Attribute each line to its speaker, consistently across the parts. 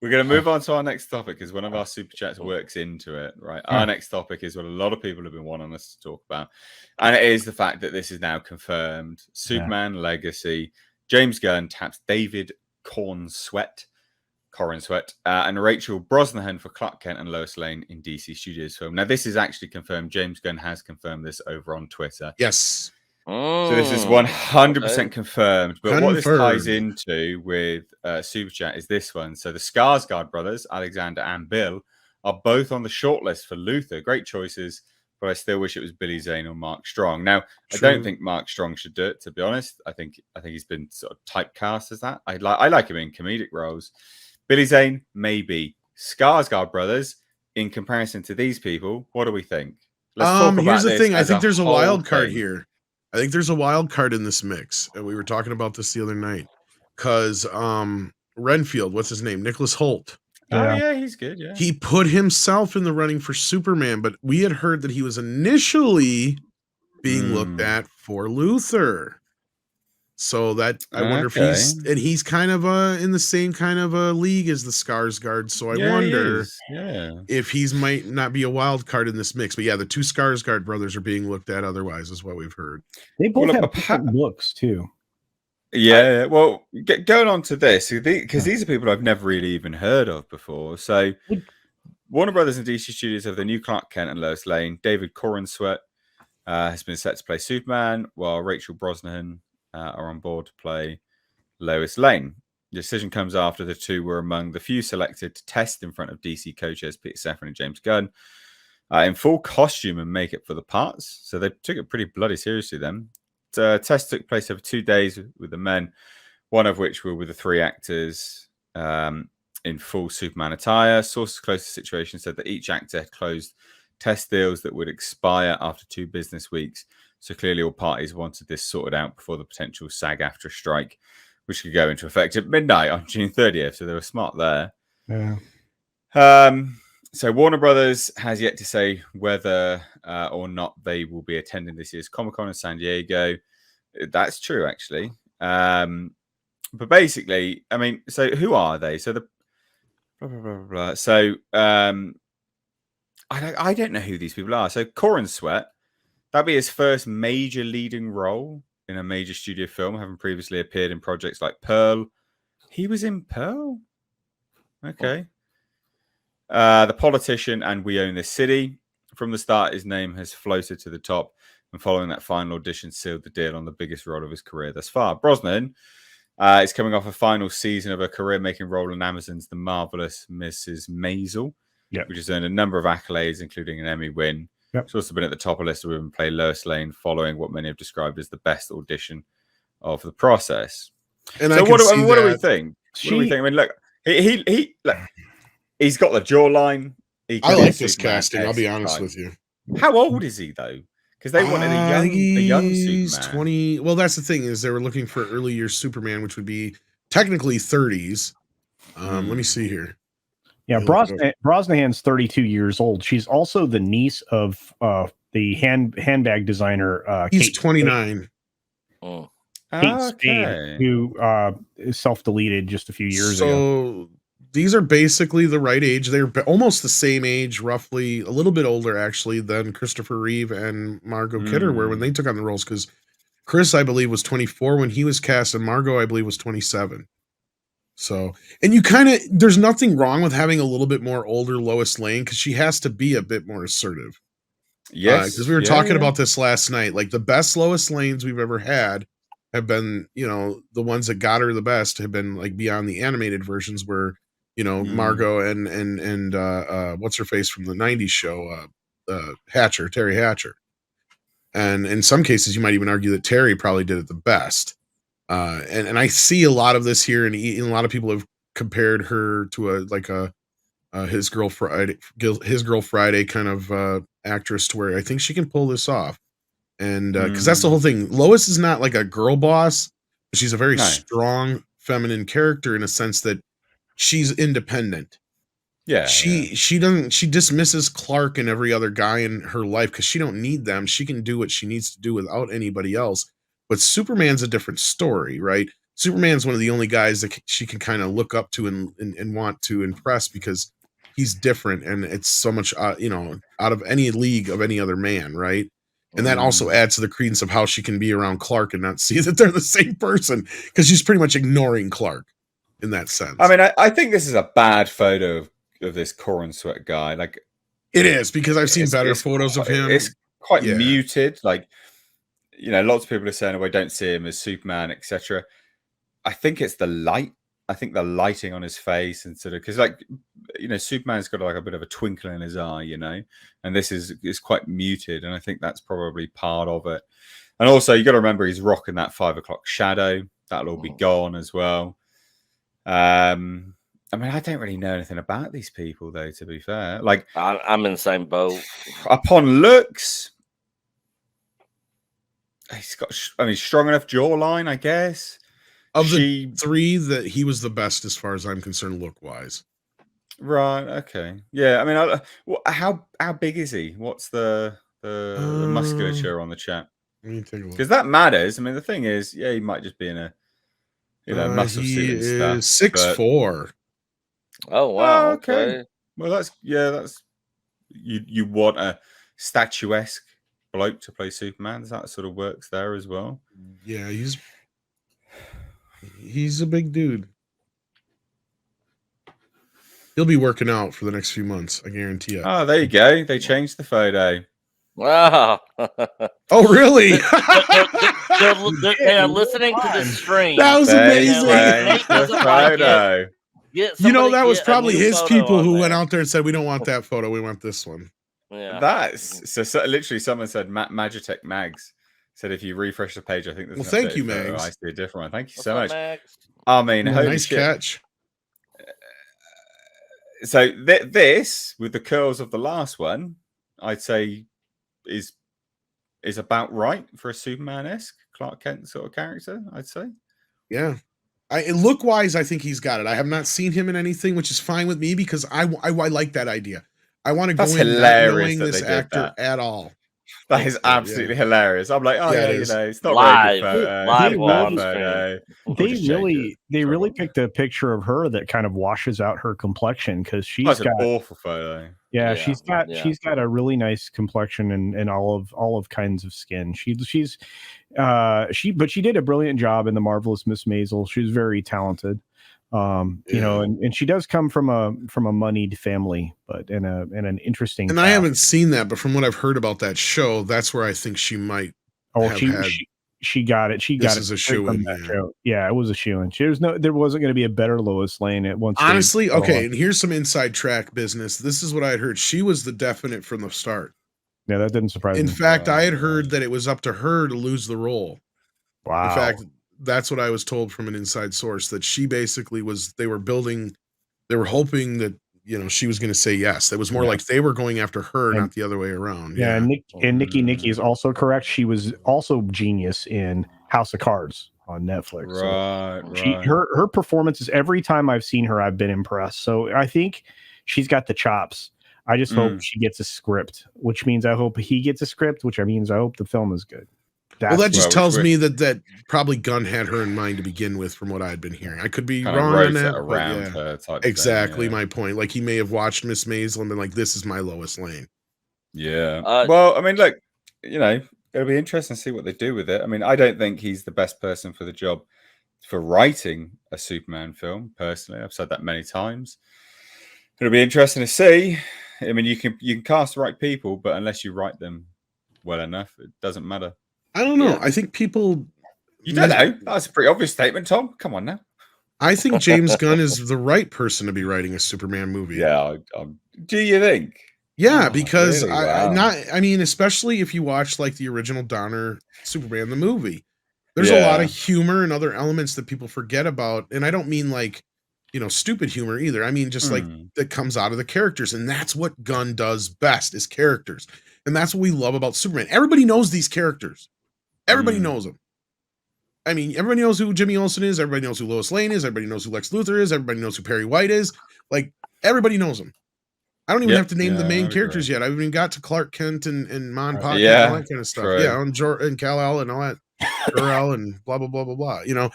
Speaker 1: We're going to move on to our next topic because one of our super chats works into it, right? Our next topic is what a lot of people have been wanting us to talk about, and it is the fact that this is now confirmed. Superman Legacy. James Gunn taps David Corenswet, and Rachel Brosnahan for Clark Kent and Lois Lane in DC Studios film. Now, this is actually confirmed. James Gunn has confirmed this over on Twitter.
Speaker 2: Yes.
Speaker 1: So this is 100% confirmed. But what this ties
Speaker 2: Confirmed.
Speaker 1: into with Super Chat is this one. So the Skarsgård brothers, Alexander and Bill, are both on the shortlist for Luther. Great choices, but I still wish it was Billy Zane or Mark Strong. Now, I don't think Mark Strong should do it, to be honest. I think he's been sort of typecast as that. I like him in comedic roles. Billy Zane, maybe. Skarsgård brothers, in comparison to these people, what do we think?
Speaker 2: Let's talk about here's the thing. I think there's a wild card here. I think there's a wild card in this mix. And we were talking about this the other night. Because Renfield, what's his name? Nicholas Holt.
Speaker 1: Oh, yeah, he's good, yeah.
Speaker 2: He put himself in the running for Superman, but we had heard that he was initially being looked at for Luther. So that I wonder if he's kind of in the same kind of a league as the Skarsgård. So I wonder if he's might not be a wild card in this mix. But yeah, the two Skarsgård brothers are being looked at otherwise, is what we've heard.
Speaker 3: They both have different looks too.
Speaker 1: Yeah, well, going on to this, because these are people I've never really even heard of before. So Warner Brothers and DC Studios have the new Clark Kent and Lois Lane. David Corenswet has been set to play Superman, while Rachel Brosnahan are on board to play Lois Lane. The decision comes after the two were among the few selected to test in front of DC co-chairs Peter Safran and James Gunn in full costume and makeup for the parts. So they took it pretty bloody seriously then. The test took place over 2 days with the men, one of which were with the three actors in full Superman attire. Sources close to the situation said that each actor had closed test deals that would expire after 2 business weeks. So clearly all parties wanted this sorted out before the potential SAG-AFTRA strike, which could go into effect at midnight on June 30th. So they were smart there.
Speaker 3: Yeah.
Speaker 1: So Warner Brothers has yet to say whether or not they will be attending this year's Comic-Con in San Diego. That's true, actually. But basically, I mean, so who are they? So the blah, blah, blah, blah. So I don't know who these people are. So Corenswet, that'd be his first major leading role in a major studio film, having previously appeared in projects like Pearl. He was in Pearl? Okay. The Politician and We Own This City. From the start, his name has floated to the top, and following that final audition, sealed the deal on the biggest role of his career thus far. Brosnan is coming off a final season of a career-making role in Amazon's The Marvelous Mrs. Maisel, which has earned a number of accolades, including an Emmy win. It's also been at the top of the list of women play Lois Lane, following what many have described as the best audition of the process.
Speaker 2: And
Speaker 1: so what do we think? What do we think? I mean, look, look, he's got the jawline.
Speaker 2: I like this casting. I'll be honest with you.
Speaker 1: How old is he though? Because they wanted a young Superman.
Speaker 2: 20. Well, that's the thing, is they were looking for early years Superman, which would be technically 30s. Let me see here.
Speaker 3: Yeah, Brosnahan's 32 years old. She's also the niece of the handbag designer.
Speaker 2: He's 29.
Speaker 3: Kate Spade, who self-deleted just a few years ago.
Speaker 2: So these are basically the right age. They're almost the same age, roughly, a little bit older actually than Christopher Reeve and Margot Kidder were when they took on the roles, because Chris, I believe, was 24 when he was cast, and Margot, I believe, was 27. So, and you kind of, there's nothing wrong with having a little bit more older Lois Lane, because she has to be a bit more assertive.
Speaker 1: Yes.
Speaker 2: Because we were talking about this last night. Like, the best Lois Lanes we've ever had have been, you know, the ones that got her the best have been like beyond the animated versions where, you know, Margot and what's her face from the 90s show, Terry Hatcher. And in some cases, you might even argue that Terry probably did it the best. And I see a lot of this here, and a lot of people have compared her to His Girl Friday kind of actress, to where I think she can pull this off. And because that's the whole thing. Lois is not like a girl boss, but she's a very strong feminine character in a sense that she's independent.
Speaker 1: Yeah.
Speaker 2: She dismisses Clark and every other guy in her life because she don't need them. She can do what she needs to do without anybody else. But Superman's a different story, right? Superman's one of the only guys that she can kind of look up to and want to impress because he's different and it's so much, you know, out of any league of any other man, right? And that also adds to the credence of how she can be around Clark and not see that they're the same person because she's pretty much ignoring Clark in that sense.
Speaker 1: I mean, I think this is a bad photo of this Corenswet guy. Like,
Speaker 2: it is because I've seen better photos of him.
Speaker 1: It's quite muted. Like, you know, lots of people are saying, "Oh, I don't see him as Superman," etc. I think it's the light. I think the lighting on his face and sort of because, like, you know, Superman's got like a bit of a twinkle in his eye, you know, and this is quite muted, and I think that's probably part of it. And also, you got to remember he's rocking that 5 o'clock shadow. That'll all be gone as well. I mean, I don't really know anything about these people, though. To be fair, like
Speaker 4: I'm in the same boat.
Speaker 1: Upon looks, he's got, I mean, strong enough jawline, I guess.
Speaker 2: Of the three, that he was the best as far as I'm concerned, look wise.
Speaker 1: Right. Okay. Yeah. I mean, how big is he? What's the musculature on the chap?
Speaker 2: Let me take a look.
Speaker 1: Because that matters. I mean, the thing is, yeah, he might just be in a muscle suit and stuff.
Speaker 2: 6'4".
Speaker 4: Oh wow.
Speaker 1: Oh, okay. Well, that's you want a statuesque bloke to play Superman. That sort of works there as well.
Speaker 2: Yeah, he's a big dude. He'll be working out for the next few months. I guarantee you.
Speaker 1: Oh, there you go. They changed the photo.
Speaker 4: Wow.
Speaker 2: Oh, really?
Speaker 4: They're listening to the stream.
Speaker 2: That was amazing.
Speaker 1: The photo.
Speaker 2: You know, that was probably his people who went out there and said, "We don't want that photo. We want this one."
Speaker 4: Yeah.
Speaker 1: That's so literally someone said Magitech Mags said if you refresh the page, I think there's
Speaker 2: thank you, Mags.
Speaker 1: I see a different one. Thank you so much.
Speaker 4: Mags?
Speaker 1: I mean, holy
Speaker 2: nice
Speaker 1: shit.
Speaker 2: catch.
Speaker 1: So this with the curls of the last one, I'd say is about right for a Superman-esque Clark Kent sort of character, I'd say.
Speaker 2: Yeah. Look wise, I think he's got it. I have not seen him in anything, which is fine with me because I like that idea. I want to go in not knowing this actor at all.
Speaker 1: That is absolutely hilarious. I'm like, oh yeah, you know, it's not
Speaker 4: live,
Speaker 1: very good
Speaker 4: live
Speaker 1: photo.
Speaker 3: They really picked a picture of her that kind of washes out her complexion because she's
Speaker 1: got
Speaker 3: an
Speaker 1: awful photo.
Speaker 3: Yeah, she's got a really nice complexion and olive kinds of skin. She did a brilliant job in The Marvelous Miss Maisel. She was very talented. You know, and she does come from a moneyed family, but in an interesting.
Speaker 2: And I haven't seen that, but from what I've heard about that show, that's where I think she might.
Speaker 3: Oh, she got it. She got it.
Speaker 2: This is a shoe-in.
Speaker 3: Yeah, it was a shoe-in. There wasn't going to be a better Lois Lane at once.
Speaker 2: Honestly, okay. And here's some inside track business. This is what I had heard. She was the definite from the start.
Speaker 3: Yeah, that didn't surprise me.
Speaker 2: In fact, I had heard that it was up to her to lose the role.
Speaker 3: Wow.
Speaker 2: In fact, that's what I was told from an inside source, that she basically they were hoping that, you know, she was going to say yes. It was more like they were going after her, not the other way around.
Speaker 3: Yeah. And Nikki is also correct. She was also genius in House of Cards on Netflix.
Speaker 1: Right.
Speaker 3: Her performances, every time I've seen her, I've been impressed. So I think she's got the chops. I just hope she gets a script, which means I hope he gets a script, which means I hope the film is good.
Speaker 2: That just tells me that probably Gunn had her in mind to begin with, from what I had been hearing. I could be wrong on that.
Speaker 1: Around her type
Speaker 2: exactly
Speaker 1: thing,
Speaker 2: my point. Like, he may have watched Miss Maisel and been like, "This is my Lois Lane."
Speaker 1: Yeah. Well, I mean, look, you know, it'll be interesting to see what they do with it. I mean, I don't think he's the best person for the job for writing a Superman film. Personally, I've said that many times. It'll be interesting to see. I mean, you can cast the right people, but unless you write them well enough, it doesn't matter.
Speaker 2: I don't know. I think people.
Speaker 1: You don't know. That's a pretty obvious statement, Tom. Come on now.
Speaker 2: I think James Gunn is the right person to be writing a Superman movie.
Speaker 1: Yeah. Do you think?
Speaker 2: Yeah, because
Speaker 1: really? Wow.
Speaker 2: I mean, especially if you watch like the original Donner Superman the movie, there's a lot of humor and other elements that people forget about, and I don't mean like, you know, stupid humor either. I mean just like that comes out of the characters, and that's what Gunn does best, is characters, and that's what we love about Superman. Everybody knows these characters. Everybody knows them. I mean, everybody knows who Jimmy Olsen is. Everybody knows who Lois Lane is. Everybody knows who Lex Luthor is. Everybody knows who Perry White is. Like, everybody knows them. I don't even have to name the main characters yet. I haven't even got to Clark Kent and Mon Pocket and all that kind of stuff. Right. Yeah, and Kal-El and all that. Jor-El and blah, blah, blah, blah, blah. You know,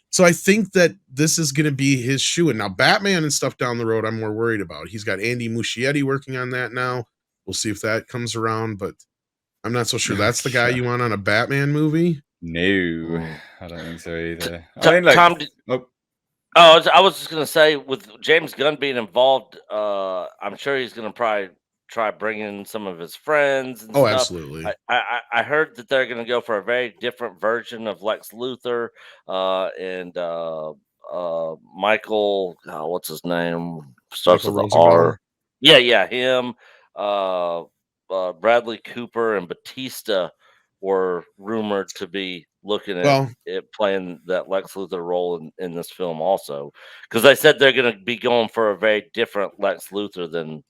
Speaker 2: So I think that this is going to be his shoe. And now Batman and stuff down the road, I'm more worried about. He's got Andy Muschietti working on that now. We'll see if that comes around, but I'm not so sure that's the guy you want on a Batman movie.
Speaker 1: No, I don't think so either. I mean, like,
Speaker 4: Tom, I was just gonna say, with James Gunn being involved, I'm sure he's gonna probably try bringing some of his friends and stuff.
Speaker 2: Absolutely.
Speaker 4: I heard that they're gonna go for a very different version of Lex Luthor, and Michael, what's his name? Starts
Speaker 2: Michael
Speaker 4: with the
Speaker 2: Rosenbaum.
Speaker 4: R. Yeah, him. Bradley Cooper and Batista were rumored to be looking at playing that Lex Luthor role in this film also, because they said they're going to be going for a very different Lex Luthor than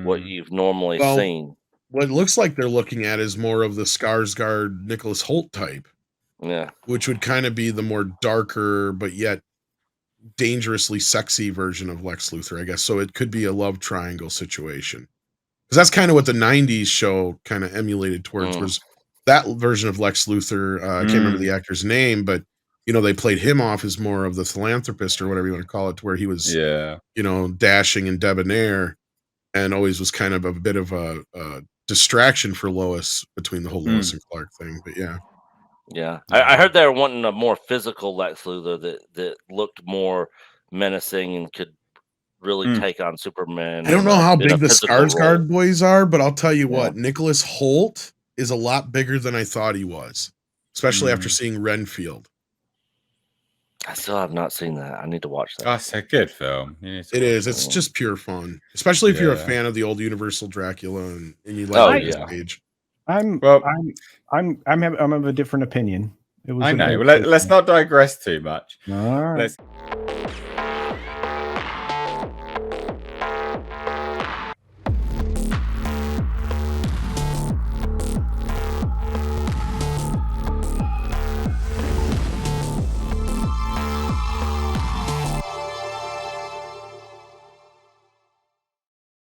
Speaker 4: what you've normally seen.
Speaker 2: What it looks like they're looking at is more of the Skarsgård Nicholas Holt type, which would kind of be the more darker but yet dangerously sexy version of Lex Luthor, I guess. So it could be a love triangle situation, because that's kind of what the 90s show kind of emulated towards, was that version of Lex Luthor. I can't remember the actor's name, but they played him off as more of the philanthropist or whatever you want to call it, to where he was dashing and debonair, and always was kind of a bit of a distraction for Lois between the whole Lois and Clark thing. But
Speaker 4: I heard they were wanting a more physical Lex Luthor that looked more menacing and could really take on Superman.
Speaker 2: I don't know how big the Skarsgård boys are, but I'll tell you what, Nicholas Holt is a lot bigger than I thought he was, especially after seeing Renfield.
Speaker 4: I still have not seen that. I need to watch that.
Speaker 1: That's a good film.
Speaker 2: It is. It's just pure fun, especially if you're a fan of the old Universal Dracula and you like this page.
Speaker 3: I'm of a different opinion.
Speaker 1: I know. Let's not digress too much.
Speaker 3: All right.